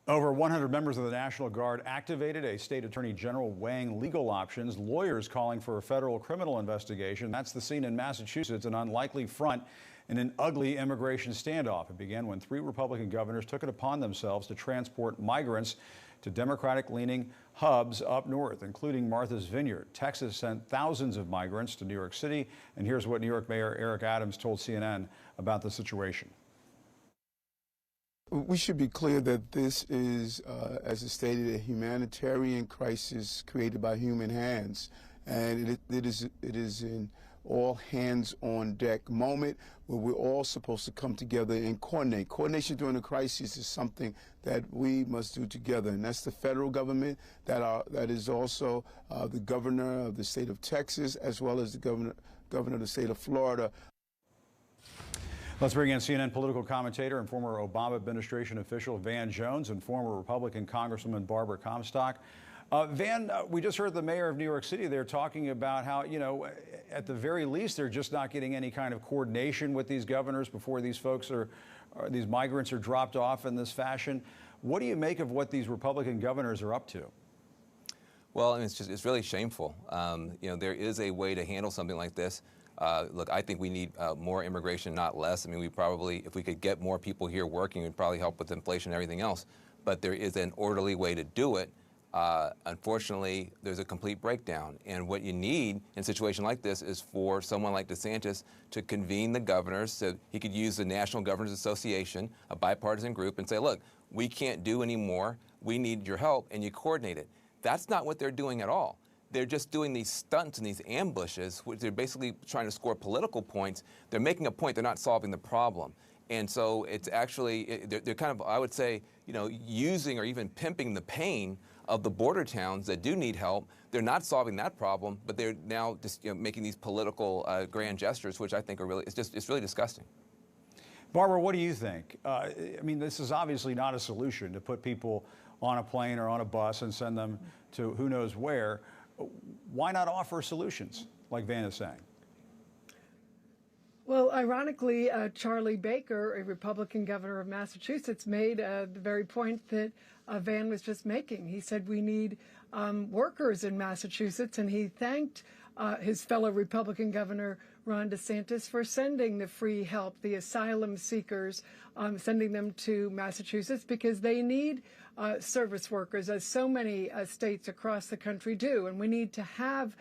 Over 100 members of the National Guard activated, a state attorney general weighing legal options, lawyers calling for a federal criminal investigation. That's the scene in Massachusetts, an unlikely front in an ugly immigration standoff. It began when 3 Republican governors took it upon themselves to transport migrants to Democratic-leaning hubs up north, including Martha's Vineyard. Texas sent thousands of migrants to New York City, and here's what New York Mayor Eric Adams told CNN about the situation. We should be clear that this is, as it's stated, a humanitarian crisis created by human hands, and it is an all hands on deck moment where we're all supposed to come together and coordinate. Coordination during a crisis is something that we must do together, and that's the federal government, that is also the governor of the state of Texas, as well as the governor of the state of Florida. Let's bring in CNN political commentator and former Obama administration official Van Jones and former Republican Congresswoman Barbara Comstock. Van, we just heard the mayor of New York City there talking about how, you know, at the very least, they're just not getting any kind of coordination with these governors before these folks these migrants are dropped off in this fashion. What do you make of what these Republican governors are up to? Well, I mean, it's really shameful. You know, there is a way to handle something like this. Look, I think we need more immigration, not less. I mean, we probably, if we could get more people here working, it would probably help with inflation and everything else. But there is an orderly way to do it. Unfortunately, there's a complete breakdown. And what you need in a situation like this is for someone like DeSantis to convene the governors so he could use the National Governors Association, a bipartisan group, and say, look, we can't do any more. We need your help, and you coordinate it. That's not what they're doing at all. They're just doing these stunts and these ambushes, which they're basically trying to score political points. They're making a point. They're not solving the problem. And so it's actually, they're kind of, I would say, you know, using or even pimping the pain of the border towns that do need help. They're not solving that problem, but they're now just, you know, making these political grand gestures, which I think are really, it's really disgusting. Barbara, what do you think? I mean, this is obviously not a solution to put people on a plane or on a bus and send them to who knows where. Why not offer solutions, like Van is saying? Well, ironically, Charlie Baker, a Republican governor of Massachusetts, made the very point that Van was just making. He said we need workers in Massachusetts, and he thanked his fellow Republican governor, Ron DeSantis, for sending the free help, the asylum seekers, sending them to Massachusetts because they need service workers, as so many states across the country do. And we need to have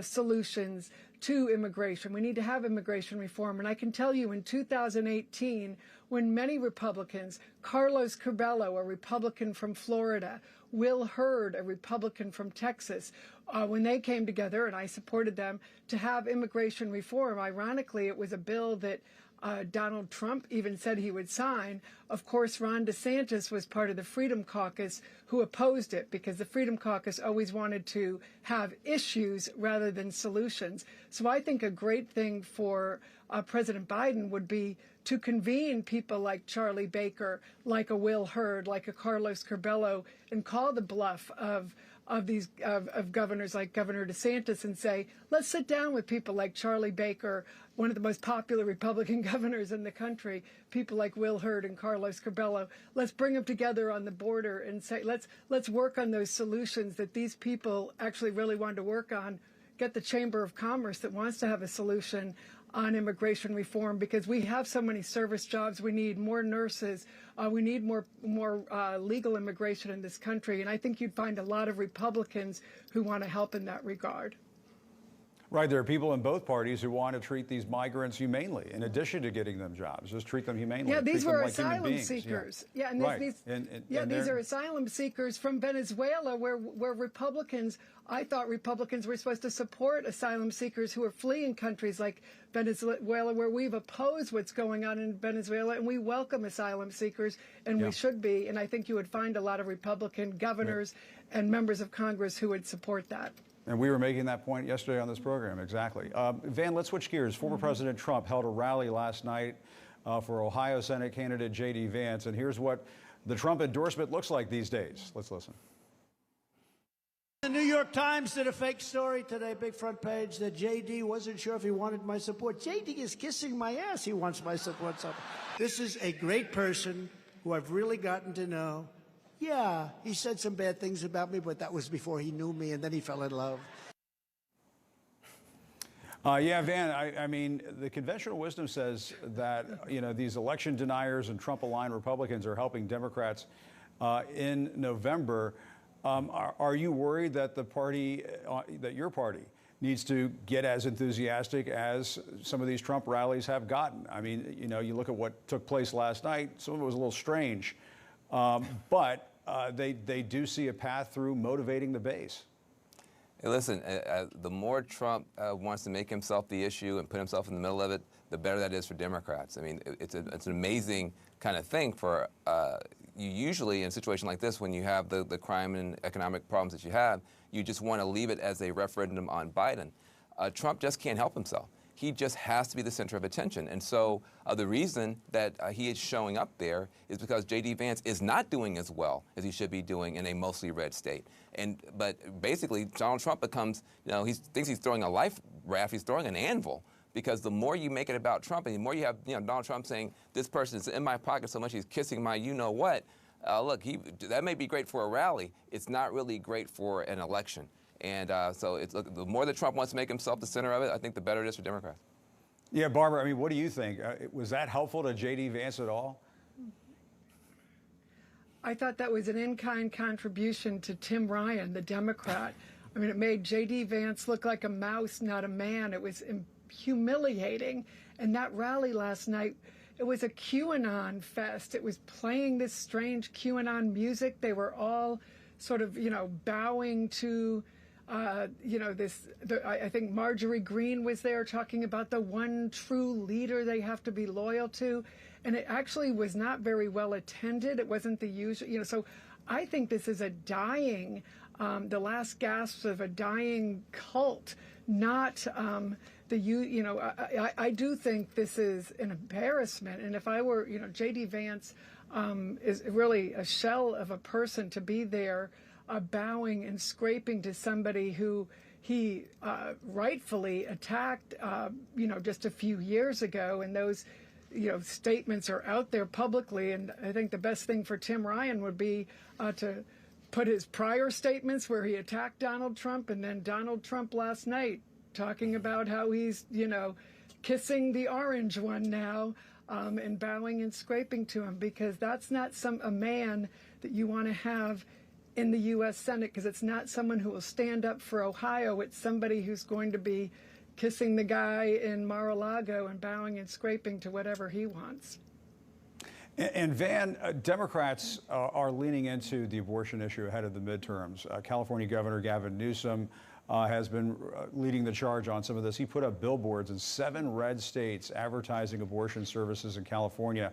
solutions to immigration. We need to have immigration reform. And I can tell you in 2018, when many Republicans, Carlos Curbelo, a Republican from Florida, Will Hurd, a Republican from Texas, when they came together, and I supported them, to have immigration reform, ironically, it was a bill that Donald Trump even said he would sign. Of course, Ron DeSantis was part of the Freedom Caucus who opposed it because the Freedom Caucus always wanted to have issues rather than solutions. So I think a great thing for President Biden would be to convene people like Charlie Baker, like a Will Hurd, like a Carlos Curbelo, and call the bluff of governors like Governor DeSantis and say, let's sit down with people like Charlie Baker, one of the most popular Republican governors in the country, people like Will Hurd and Carlos Curbelo. Let's bring them together on the border and say, let's work on those solutions that these people actually really want to work on. Get the Chamber of Commerce that wants to have a solution on immigration reform, because we have so many service jobs. We need more nurses. We need more legal immigration in this country. And I think you'd find a lot of Republicans who want to help in that regard. Right. There are people in both parties who want to treat these migrants humanely, in addition to getting them jobs. Just treat them humanely. Yeah, these were like asylum seekers. Yeah, and right. These are asylum seekers from Venezuela, where Republicans, I thought Republicans were supposed to support asylum seekers who are fleeing countries like Venezuela, where we've opposed what's going on in Venezuela, and we welcome asylum seekers, and we should be. And I think you would find a lot of Republican governors and members of Congress who would support that. And we were making that point yesterday on this program, exactly. Van, let's switch gears. Former President Trump held a rally last night for Ohio Senate candidate JD Vance, and here's what the Trump endorsement looks like these days. Let's listen. The New York Times did a fake story today, big front page, that JD wasn't sure if he wanted my support. JD is kissing my ass. He wants my support. This is a great person who I've really gotten to know. Yeah, he said some bad things about me, but that was before he knew me, and then he fell in love. Yeah, Van, I mean, the conventional wisdom says that, these election deniers and Trump-aligned Republicans are helping Democrats in November. Are you worried that the party, that your party, needs to get as enthusiastic as some of these Trump rallies have gotten? I mean, you look at what took place last night, some of it was a little strange, but they do see a path through motivating the base. Hey, listen, the more Trump wants to make himself the issue and put himself in the middle of it, the better that is for Democrats. I mean, it's an amazing kind of thing for you usually in a situation like this when you have the crime and economic problems that you have, you just want to leave it as a referendum on Biden. Trump just can't help himself. He just has to be the center of attention. And so the reason that he is showing up there is because JD Vance is not doing as well as he should be doing in a mostly red state. But basically, Donald Trump becomes, he thinks he's throwing a life raft, he's throwing an anvil. Because the more you make it about Trump, and the more you have Donald Trump saying, this person is in my pocket so much he's kissing my you-know-what, look, that may be great for a rally. It's not really great for an election. And so look, the more that Trump wants to make himself the center of it, I think the better it is for Democrats. Yeah, Barbara, I mean, what do you think? Was that helpful to JD Vance at all? I thought that was an in-kind contribution to Tim Ryan, the Democrat. I mean, it made JD Vance look like a mouse, not a man. It was humiliating. And that rally last night, it was a QAnon fest. It was playing this strange QAnon music. They were all sort of, bowing to, I think Marjorie Greene was there talking about the one true leader they have to be loyal to. And it actually was not very well attended. It wasn't the usual, so I think this is a dying, the last gasps of a dying cult, not I do think this is an embarrassment. And if I were, JD Vance is really a shell of a person to be there bowing and scraping to somebody who he rightfully attacked, just a few years ago. And those, statements are out there publicly. And I think the best thing for Tim Ryan would be to put his prior statements where he attacked Donald Trump and then Donald Trump last night talking about how he's, kissing the orange one now and bowing and scraping to him, because that's not a man that you want to have in the U.S. Senate, because it's not someone who will stand up for Ohio. It's somebody who's going to be kissing the guy in Mar-a-Lago and bowing and scraping to whatever he wants. And Van, Democrats are leaning into the abortion issue ahead of the midterms. California Governor Gavin Newsom has been leading the charge on some of this. He put up billboards in 7 red states advertising abortion services in California.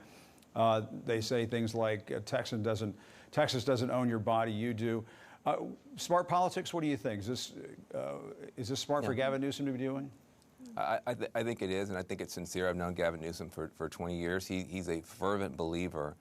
They say things like Texas doesn't own your body, you do. Smart politics, what do you think? Is this smart for Gavin Newsom to be doing? I think it is, and I think it's sincere. I've known Gavin Newsom for 20 years. He's a fervent believer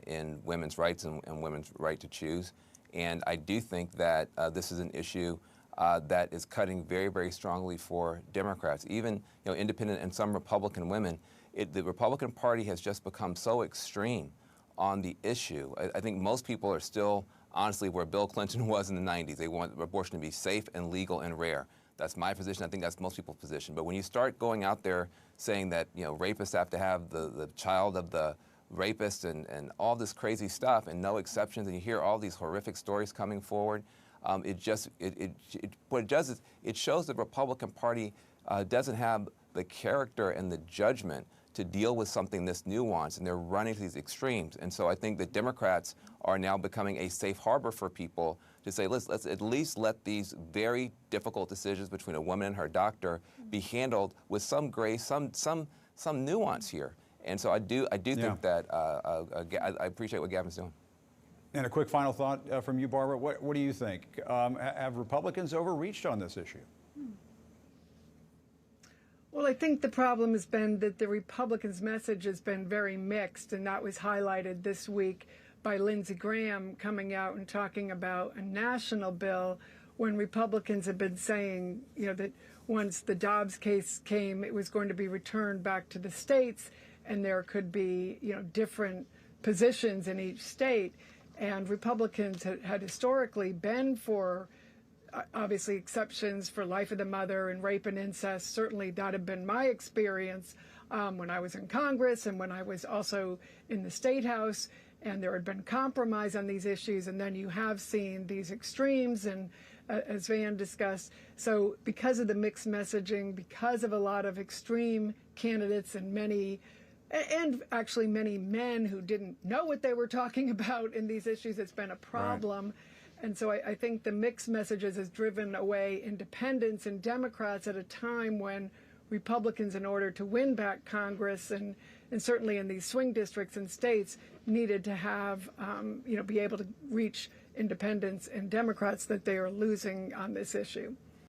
in women's rights and women's right to choose. And I do think that this is an issue that is cutting very, very strongly for Democrats, even independent and some Republican women. The Republican Party has just become so extreme on the issue. I think most people are still, honestly, where Bill Clinton was in the 90s. They want abortion to be safe and legal and rare. That's my position. I think that's most people's position. But when you start going out there saying that rapists have to have the child of the rapist and all this crazy stuff and no exceptions, and you hear all these horrific stories coming forward, what it does is it shows the Republican Party doesn't have the character and the judgment to deal with something this nuanced, and they're running to these extremes. And so I think that Democrats are now becoming a safe harbor for people to say, let's at least let these very difficult decisions between a woman and her doctor be handled with some grace, some nuance here. And so I do think that I appreciate what Gavin's doing. And a quick final thought from you, Barbara. What do you think? Have Republicans overreached on this issue? Well, I think the problem has been that the Republicans' message has been very mixed, and that was highlighted this week by Lindsey Graham coming out and talking about a national bill when Republicans have been saying, that once the Dobbs case came, it was going to be returned back to the states, and there could be, different positions in each state. And Republicans had historically been for, obviously, exceptions for life of the mother and rape and incest. Certainly that had been my experience when I was in Congress and when I was also in the State House. And there had been compromise on these issues. And then you have seen these extremes, and as Van discussed. So because of the mixed messaging, because of a lot of extreme candidates and actually many men who didn't know what they were talking about in these issues, it's been a problem. Right. And so I think the mixed messages has driven away independents and Democrats at a time when Republicans, in order to win back Congress and certainly in these swing districts and states, needed to have, be able to reach independents and Democrats that they are losing on this issue.